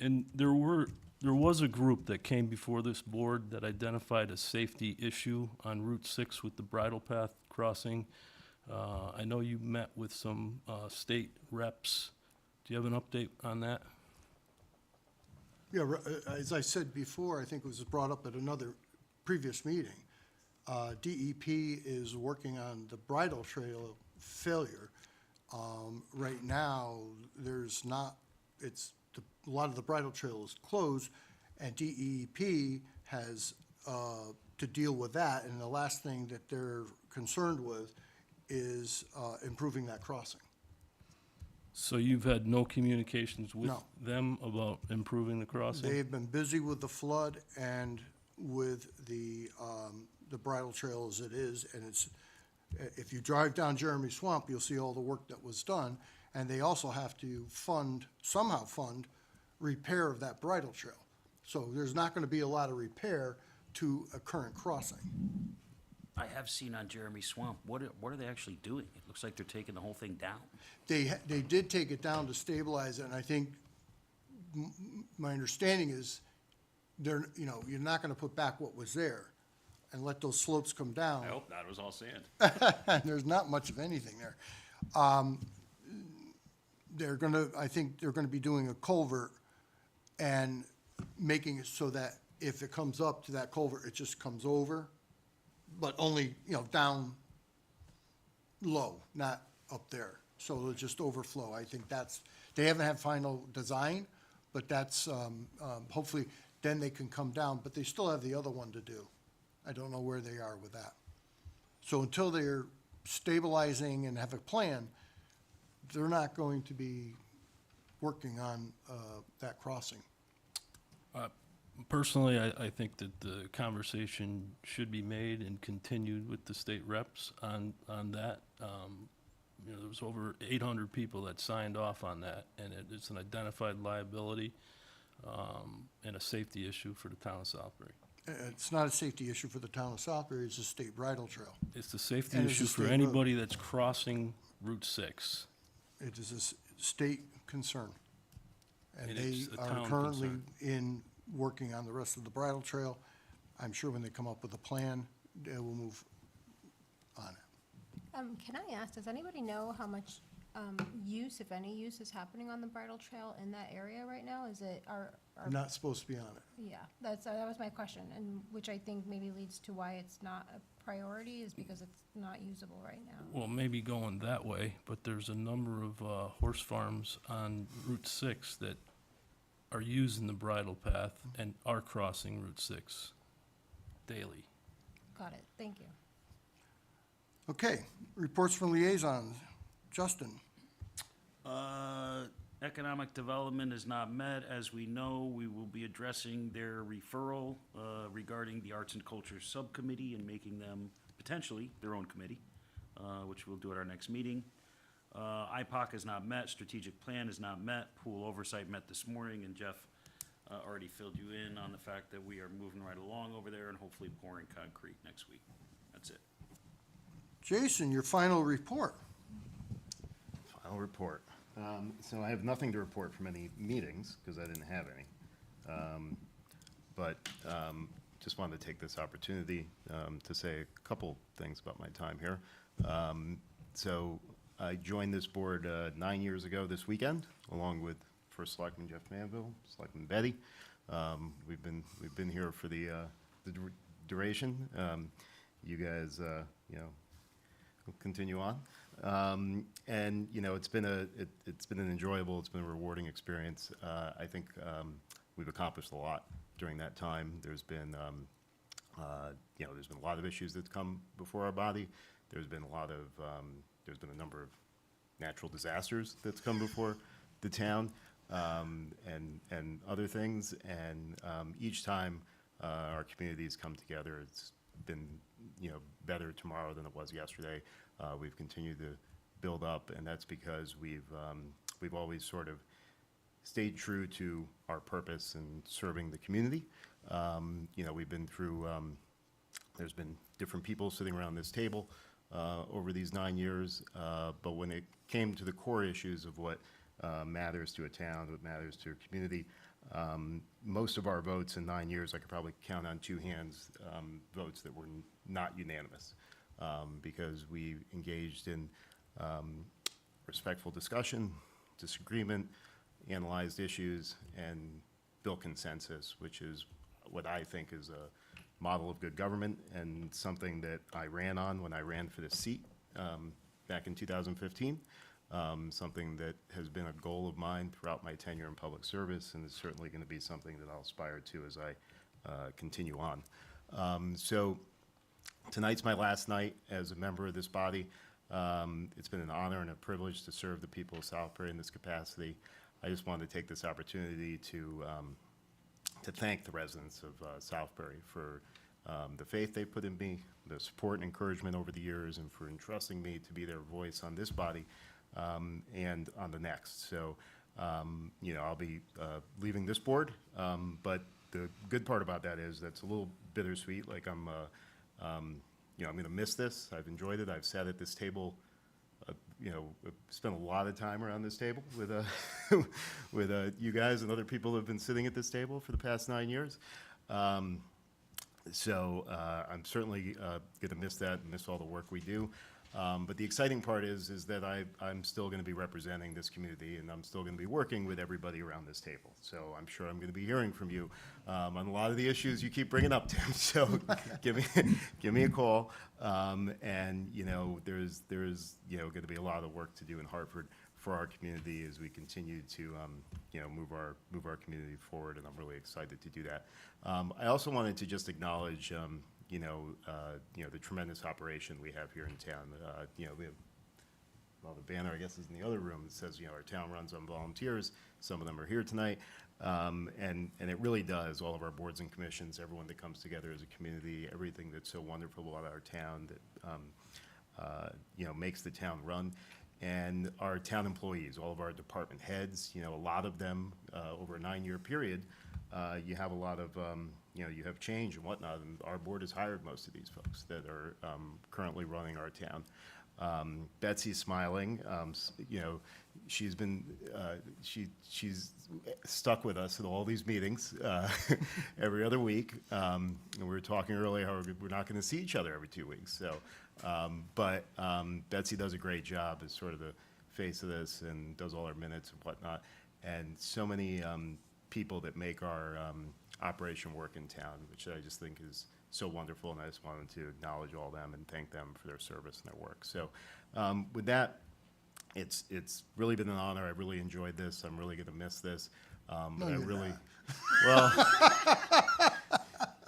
E: And there was a group that came before this board that identified a safety issue on Route 6 with the bridle path crossing. I know you met with some state reps. Do you have an update on that?
A: Yeah, as I said before, I think it was brought up at another previous meeting. DEP is working on the bridle trail failure. Right now, there's not, a lot of the bridle trail is closed, and DEP has to deal with that, and the last thing that they're concerned with is improving that crossing.
E: So you've had no communications with
A: No.
E: them about improving the crossing?
A: They've been busy with the flood and with the bridle trail as it is, and it's, if you drive down Jeremy Swamp, you'll see all the work that was done, and they also have to somehow fund repair of that bridle trail. So there's not gonna be a lot of repair to a current crossing.
G: I have seen on Jeremy Swamp, what are they actually doing? It looks like they're taking the whole thing down.
A: They did take it down to stabilize it, and I think, my understanding is, you're not gonna put back what was there and let those slopes come down.
G: hope not, it was all sand.
A: And there's not much of anything there. I think they're gonna be doing a culvert and making it so that if it comes up to that culvert, it just comes over, but only, down low, not up there. So it'll just overflow. I think they haven't had final design, but that's, hopefully, then they can come down, but they still have the other one to do. I don't know where they are with that. So until they're stabilizing and have a plan, they're not going to be working on that crossing.
E: Personally, I think that the conversation should be made and continued with the state reps on that. There was over 800 people that signed off on that, and it's an identified liability and a safety issue for the town of Southbury.
A: It's not a safety issue for the town of Southbury, it's a state bridle trail.
E: It's a safety
A: And it's a
E: issue for
A: state road.
E: anybody that's crossing Route 6.
A: It is a state concern. And
E: And
A: they
E: it's a
A: are
E: town
A: currently
E: concern.
A: working on the rest of the bridle trail. I'm sure when they come up with a plan, they will move on it.
D: Can I ask, does anybody know how much use, if any use, is happening on the bridle trail in that area right now? Is it, are
A: Not supposed to be on it.
D: yeah, that was my question, and which I think maybe leads to why it's not a priority, is because it's not usable right now.
E: Well, maybe going that way, but there's a number of horse farms on Route 6 that are using the bridle path and are crossing Route 6 daily.
D: Got it, thank you.
A: Okay, reports from liaisons. Justin?
G: Economic development is not met. As we know, we will be addressing their referral regarding the Arts and Culture Subcommittee and making them potentially their own committee, which we'll do at our next meeting. IPOC is not met, strategic plan is not met, pool oversight met this morning, and Jeff already filled you in on the fact that we are moving right along over there and hopefully pouring concrete next week. That's it.
A: Jason, your final report.
C: Final report. So I have nothing to report from any meetings, because I didn't have any. But just wanted to take this opportunity to say a couple things about my time here. So I joined this board 9 years ago this weekend, along with First Selectman Jeff Manville, Selectman Betty. We've been here for the duration. You guys, will continue on. And, it's been an enjoyable, it's been a rewarding experience. I think we've accomplished a lot during that time. There's been a lot of issues that's come before our body. There's been a number of natural disasters that's come before the town, and other things. And each time our communities come together, it's been, better tomorrow than it was yesterday. We've continued to build up, and that's because we've always sort of stayed true to our purpose in serving the community. We've been through, there's been different people sitting around this table over these 9 years, but when it came to the core issues of what matters to a town, what matters to a community, most of our votes in 9 years, I could probably count on two hands, votes that were not unanimous, because we engaged in respectful discussion, disagreement, analyzed issues, and built consensus, which is what I think is a model of good government, and something that I ran on when I ran for this seat back in 2015. Something that has been a goal of mine throughout my tenure in public service, and is certainly going to be something that I'll aspire to as I continue on. So tonight's my last night as a member of this body. It's been an honor and a privilege to serve the people of Southbury in this capacity. I just wanted to take this opportunity to thank the residents of Southbury for the faith they put in me, the support and encouragement over the years, and for entrusting me to be their voice on this body and on the next. So, I'll be leaving this board, but the good part about that is that's a little bittersweet. Like I'm going to miss this. I've enjoyed it. I've sat at this table, spent a lot of time around this table with with you guys and other people who have been sitting at this table for the past 9 years. So I'm certainly going to miss that and miss all the work we do. But the exciting part is that I'm still going to be representing this community, and I'm still going to be working with everybody around this table. So I'm sure I'm going to be hearing from you on a lot of the issues you keep bringing up, Tim. So give me a call. And there's going to be a lot of work to do in Hartford for our community as we continue to move our community forward, and I'm really excited to do that. I also wanted to just acknowledge the tremendous operation we have here in town. We have, the banner, I guess, is in the other room. It says, our town runs on volunteers. Some of them are here tonight. And it really does. All of our boards and commissions, everyone that comes together as a community, everything that's so wonderful about our town that, makes the town run. And our town employees, all of our department heads, a lot of them over a 9-year period, you have a lot of, you know, you have change and whatnot, and our board has hired most of these folks that are currently running our town. Betsy's smiling, you know, she's been, she's stuck with us at all these meetings, every other week. And we were talking earlier how we're not gonna see each other every 2 weeks, so. But Betsy does a great job as sort of the face of this and does all our minutes and whatnot. And so many people that make our operation work in town, which I just think is so wonderful, and I just wanted to acknowledge all them and thank them for their service and their work. So with that, it's really been an honor. I really enjoyed this. I'm really gonna miss this. But I
A: you're
C: really,
A: not.
C: well,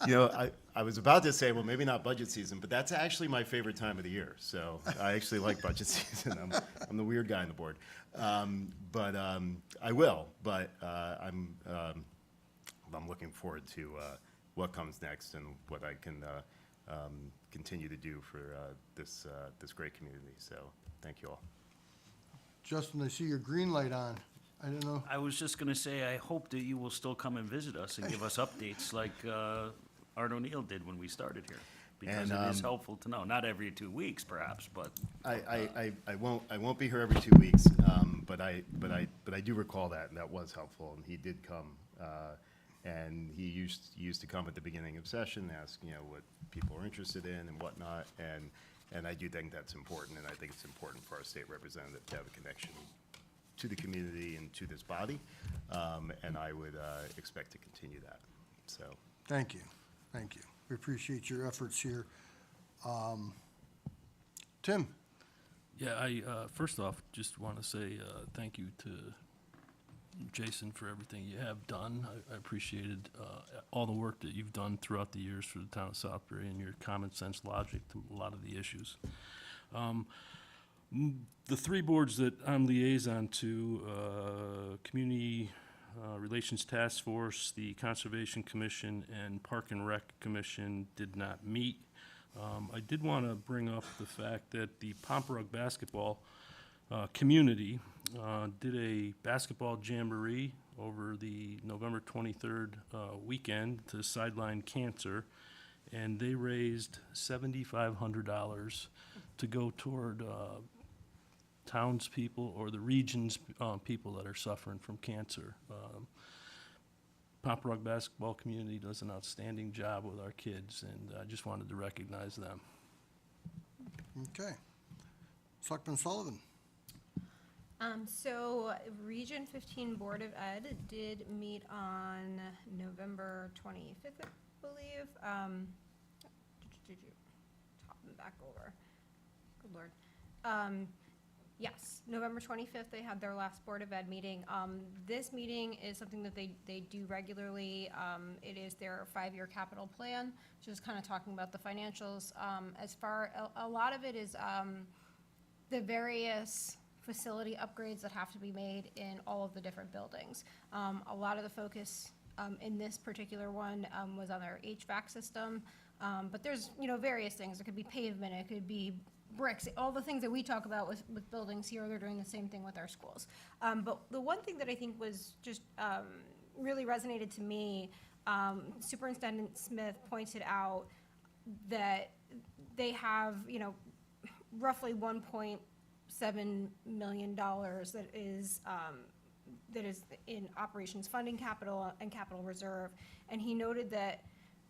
C: you know, I was about to say, well, maybe not budget season, but that's actually my favorite time of the year. So I actually like budget season. I'm the weird guy on the board. But I will, but I'm looking forward to what comes next and what I can continue to do for this great community. So thank you all.
A: Justin, I see your green light on. I don't know.
G: I was just gonna say, I hope that you will still come and visit us and give us updates like Art O'Neill did when we started here. Because
C: And,
G: it is helpful to know, not every 2 weeks perhaps, but
C: I won't be here every 2 weeks, but I do recall that, and that was helpful, and he did come, and he used to come at the beginning of session, ask, you know, what people are interested in and whatnot, and I do think that's important, and I think it's important for our state representative to have a connection to the community and to this body, and I would expect to continue that, so.
A: Thank you, thank you. We appreciate your efforts here. Tim?
E: Yeah, I, first off, just want to say thank you to Jason for everything you have done. I appreciated all the work that you've done throughout the years for the town of Southbury and your common sense logic to a lot of the issues. The three boards that I'm liaison to, Community Relations Task Force, the Conservation Commission, and Park and Rec Commission did not meet. I did want to bring up the fact that the Pomperug basketball community did a basketball jamboree over the November 23rd weekend to sideline cancer, and they raised $7,500 to go toward townspeople or the region's people that are suffering from cancer. Pomperug basketball community does an outstanding job with our kids, and I just wanted to recognize them.
A: Okay. Selectman Sullivan?
D: So Region 15 Board of Ed did meet on November 25th, I believe. Hopping back over. Good Lord. Yes, November 25th, they had their last Board of Ed meeting. This meeting is something that they do regularly. It is their 5-year capital plan, just kind of talking about the financials. A lot of it is the various facility upgrades that have to be made in all of the different buildings. A lot of the focus in this particular one was on their HVAC system, but there's, you know, various things. It could be pavement, it could be bricks, all the things that we talk about with buildings here, they're doing the same thing with our schools. But the one thing that I think was just really resonated to me, Superintendent Smith pointed out that they have, you know, roughly $1.7 million that is in operations funding capital and capital reserve. And he noted that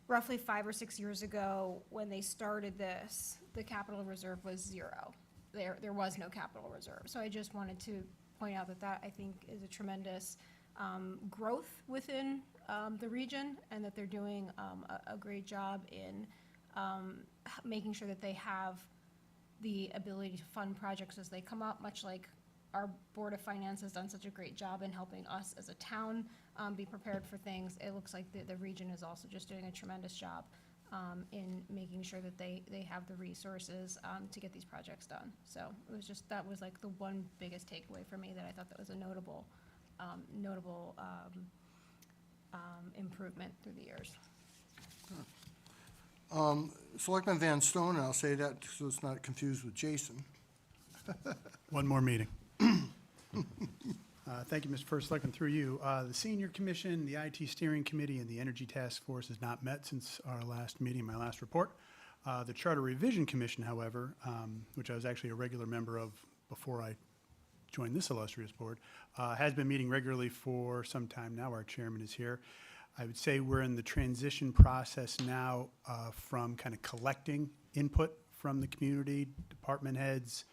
D: roughly 5 or 6 years ago, when they started this, the capital reserve was zero. There was no capital reserve. So I just wanted to point out that I think is a tremendous growth within the region, and that they're doing a great job in making sure that they have the ability to fund projects as they come up, much like our Board of Finance has done such a great job in helping us as a town be prepared for things. It looks like the region is also just doing a tremendous job in making sure that they have the resources to get these projects done. So it was just, that was like the one biggest takeaway for me, that I thought that was a notable improvement through the years.
A: Selectman Van Stone, and I'll say that so it's not confused with Jason.
F: One more meeting. Thank you, Mr. First Selectman, through you. The Senior Commission, the IT Steering Committee, and the Energy Task Force has not met since our last meeting, my last report. The Charter Revision Commission, however, which I was actually a regular member of before I joined this illustrious board, has been meeting regularly for some time now. Our chairman is here. I would say we're in the transition process now from kind of collecting input from the community, department heads,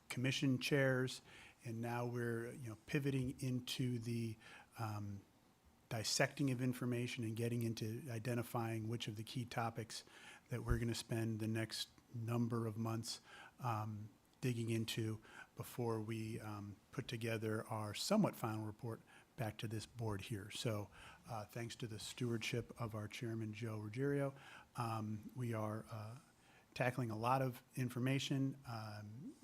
F: commission chairs, and now we're pivoting into the dissecting of information and getting into identifying which of the key topics that we're going to spend the next number of months digging into before we put together our somewhat final report back to this board here. So thanks to the stewardship of our chairman, Joe Ruggiero, we are tackling a lot of information.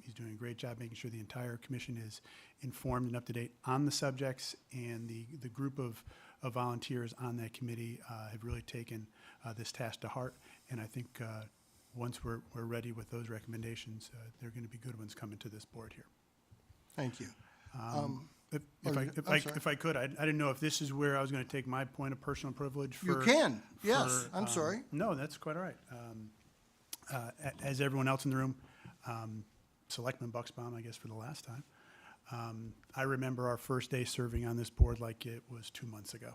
F: He's doing a great job making sure the entire commission is informed and up to date on the subjects, and the group of volunteers on that committee have really taken this task to heart. And I think once we're ready with those recommendations, they're going to be good ones coming to this board here.
A: Thank you.
F: If I could, I didn't know if this is where I was going to take my point of personal privilege for.
A: You can, yes,
F: for,
A: I'm sorry.
F: No, that's quite all right. As everyone else in the room, Selectman Bucksbaum, I guess for the last time, I remember our first day serving on this board like it was 2 months ago.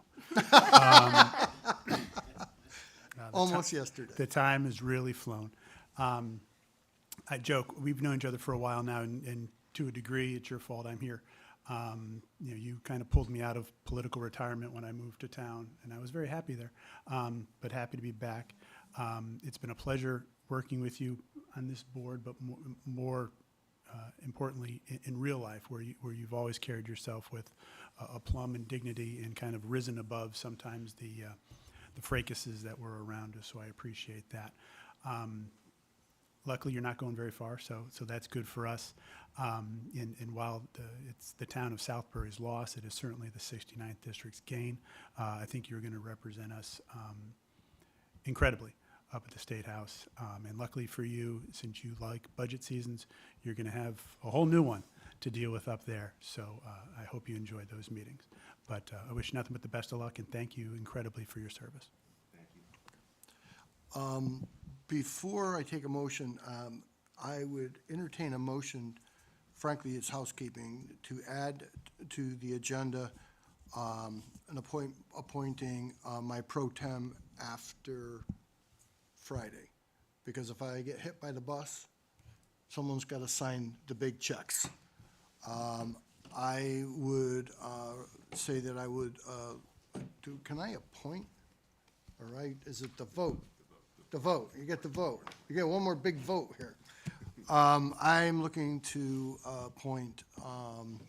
A: Almost yesterday.
F: The time has really flown. I joke, we've known each other for a while now, and to a degree, it's your fault I'm here. You kind of pulled me out of political retirement when I moved to town, and I was very happy there, but happy to be back. It's been a pleasure working with you on this board, but more importantly, in real life, where you've always carried yourself with aplomb and dignity and kind of risen above sometimes the fracases that were around us, so I appreciate that. Luckily, you're not going very far, so that's good for us. And while it's the town of Southbury's loss, it is certainly the 69th District's gain. I think you're going to represent us incredibly up at the State House. And luckily for you, since you like budget seasons, you're going to have a whole new one to deal with up there. So I hope you enjoyed those meetings. But I wish nothing but the best of luck, and thank you incredibly for your service.
A: Before I take a motion, I would entertain a motion, frankly, it's housekeeping, to add to the agenda appointing my pro tem after Friday. Because if I get hit by the bus, someone's got to sign the big checks. I would say that I would can I appoint? All right, is it the vote? The vote, you get the vote. You get one more big vote here. I'm looking to appoint, I'm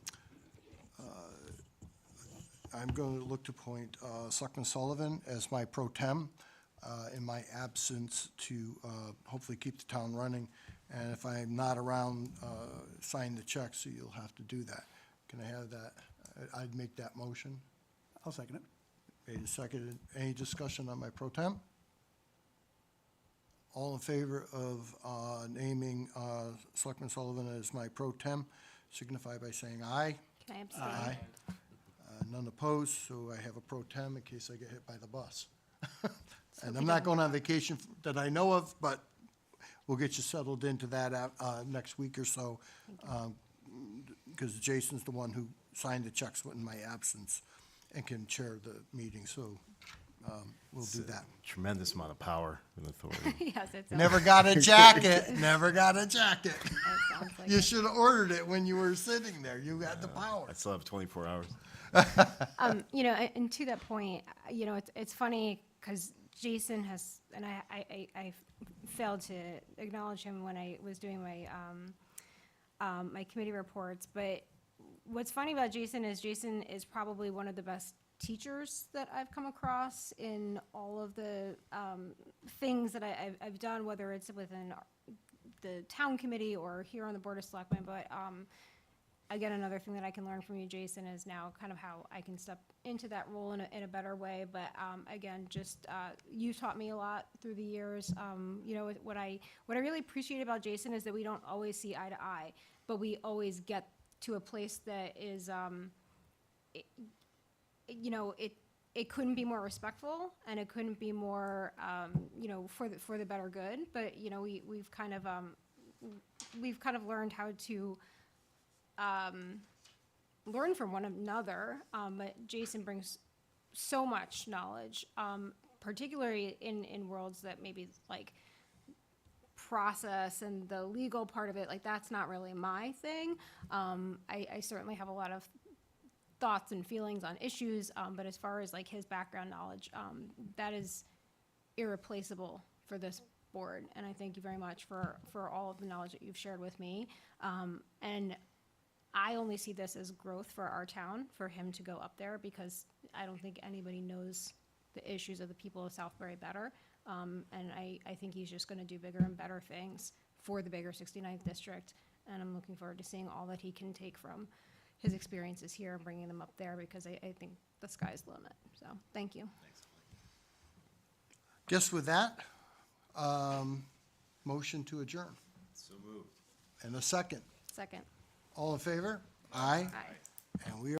A: going to look to appoint Selectman Sullivan as my pro tem in my absence to hopefully keep the town running. And if I'm not around, sign the check, so you'll have to do that. Can I have that? I'd make that motion.
F: I'll second it.
A: Made and seconded. Any discussion on my pro tem? All in favor of naming Selectman Sullivan as my pro tem, signify by saying aye.
D: Can I abstain?
A: Aye. None opposed, so I have a pro tem in case I get hit by the bus. And I'm not going on vacation that I know of, but we'll get you settled into that next week or so, because Jason's the one who signed the checks in my absence and can chair the meeting, so we'll do that.
C: Tremendous amount of power and authority.
D: Yes, it sounds,
A: Never got a jacket, never got a jacket.
D: it sounds like
A: You
D: it.
A: should have ordered it when you were sitting there. You had the power.
C: I still have 24 hours.
D: And to that point, it's funny because Jason has, and I failed to acknowledge him when I was doing my my committee reports. But what's funny about Jason is probably one of the best teachers that I've come across in all of the things that I've done, whether it's within the town committee or here on the Board of Selectmen. But again, another thing that I can learn from you, Jason, is now kind of how I can step into that role in a better way. But again, just you taught me a lot through the years. What I really appreciate about Jason is that we don't always see eye to eye, but we always get to a place that is, you know, it couldn't be more respectful, and it couldn't be more, you know, for the better good. But, you know, we've kind of learned how to learn from one another. But Jason brings so much knowledge, particularly in worlds that maybe like process and the legal part of it, like that's not really my thing. I certainly have a lot of thoughts and feelings on issues, but as far as like his background knowledge, that is irreplaceable for this board. And I thank you very much for all of the knowledge that you've shared with me. And I only see this as growth for our town, for him to go up there, because I don't think anybody knows the issues of the people of Southbury better. And I think he's just gonna do bigger and better things for the bigger 69th district. And I'm looking forward to seeing all that he can take from his experiences here and bringing them up there, because I think the sky's the limit. So, thank you.
A: Guess with that, motion to adjourn.
C: So moved.
A: And a second.
D: Second.
A: All in favor? Aye.
D: Aye.
A: And we